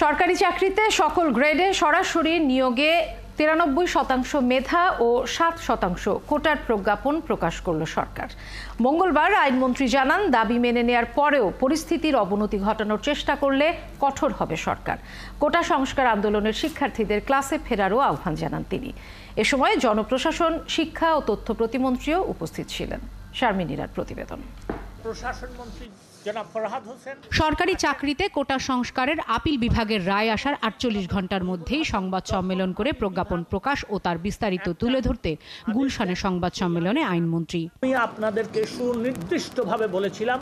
সরকারি চাকরিতে সকল গ্রেডে সরাসরি নিয়োগে 93% মেধা ও 7% কোটার প্রজ্ঞাপন প্রকাশ করল সরকার। মঙ্গলবার আইনমন্ত্রী জানান, দাবি মেনে নেয়ার পরেও পরিস্থিতির অবনতি ঘটানোর চেষ্টা করলে কঠোর হবে সরকার। কোটা সংস্কার আন্দোলনের শিক্ষার্থীদের ক্লাসে ফেরারও আহ্বান জানান তিনি। এ সময় জনপ্রশাসন, শিক্ষা ও তথ্য প্রতিমন্ত্রীও উপস্থিত ছিলেন। শারমিনীরার প্রতিবেদন। সরকারি চাকরিতে কোটা সংস্কারের আপিল বিভাগের রায় আসার 48 ঘন্টার মধ্যেই সংবাদ সম্মেলন করে প্রজ্ঞাপন প্রকাশ ও তার বিস্তারিত তুলে ধরতে গুলশানে সংবাদ সম্মেলনে আইনমন্ত্রী। আমি আপনাদেরকে সুনির্দিষ্টভাবে বলেছিলাম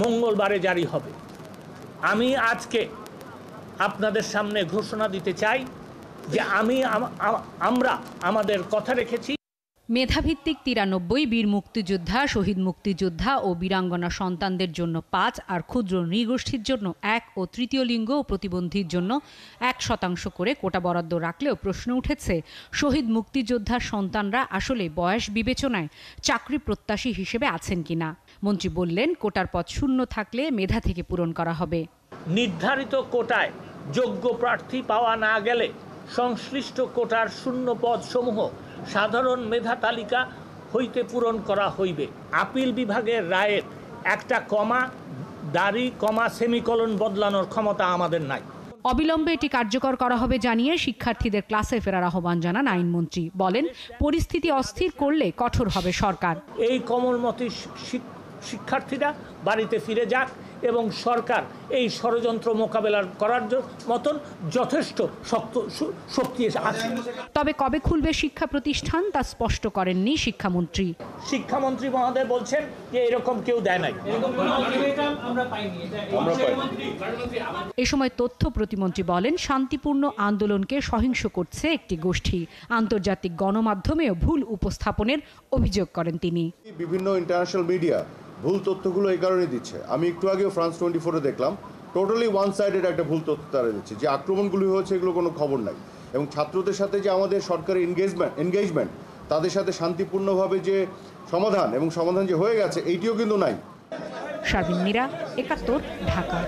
মঙ্গলবারে জারি হবে। আমি আজকে আপনাদের সামনে ঘোষণা দিতে চাই যে আমরা আমাদের কথা রেখেছি। মেধাভিত্তিক 93 বীর মুক্তিযোদ্ধা, শহীদ মুক্তিযোদ্ধা ও বীরাঙ্গনা সন্তানদের জন্য 5 আর ক্ষুদ্র নৃগোষ্ঠীর জন্য 1 ও তৃতীয় লিঙ্গ ও প্রতিবন্ধীর জন্য 1% করে কোটা বরাদ্দ রাখলেও প্রশ্ন উঠেছে, শহীদ মুক্তিযোদ্ধার সন্তানরা আসলে বয়স বিবেচনায় চাকরি প্রত্যাশী হিসেবে আছেন কিনা। মন্ত্রী বললেন, কোটার পদ শূন্য থাকলে মেধা থেকে পূরণ করা হবে। নির্ধারিত কোটায় যোগ্য প্রার্থী পাওয়া না গেলে সংশ্লিষ্ট কোটার শূন্য পদ সমূহ সাধারণ মেধা তালিকা হইতে পূরণ করা হইবে। আপিল বিভাগের রায়ের একটা কমা, দাড়ি, কমা, সেমিকলন বদলানোর ক্ষমতা আমাদের নাই। অবিলম্বে এটি কার্যকর করা হবে জানিয়ে শিক্ষার্থীদের ক্লাসে ফেরার আহ্বান জানান আইনমন্ত্রী। বলেন, পরিস্থিতি অস্থির করলে কঠোর হবে সরকার। এই কোমলমতি শিক্ষার্থীরা বাড়িতে ফিরে যাক এবং সরকার এই ষড়যন্ত্র মোকাবেলা করার মতন যথেষ্ট শক্তি আছে। তবে কবে খুলবে শিক্ষা প্রতিষ্ঠান তা স্পষ্ট করেননি শিক্ষামন্ত্রী। শিক্ষামন্ত্রী মহোদয় বলছেন যে এরকম কেউ দেয় নাই। এ সময় তথ্য প্রতিমন্ত্রী বলেন, শান্তিপূর্ণ আন্দোলনকে সহিংস করছে একটি গোষ্ঠী। আন্তর্জাতিক গণমাধ্যমেও ভুল উপস্থাপনের অভিযোগ করেন তিনি। বিভিন্ন ইন্টারন্যাশনাল মিডিয়া ভুল তথ্যগুলো এই কারণে দিচ্ছে। আমি একটু আগেও ফ্রান্স 24-এ দেখলাম, টোটালি ওয়ান সাইডেড একটা ভুল তথ্য তারা দিচ্ছে, যে আক্রমণগুলি হয়েছে এগুলো কোনো খবর নাই। এবং ছাত্রদের সাথে যে আমাদের সরকারি এনগেজমেন্ট, তাদের সাথে শান্তিপূর্ণভাবে যে সমাধান যে হয়ে গেছে, এইটিও কিন্তু নাই। শারমিন মীরা, 71, ঢাকা।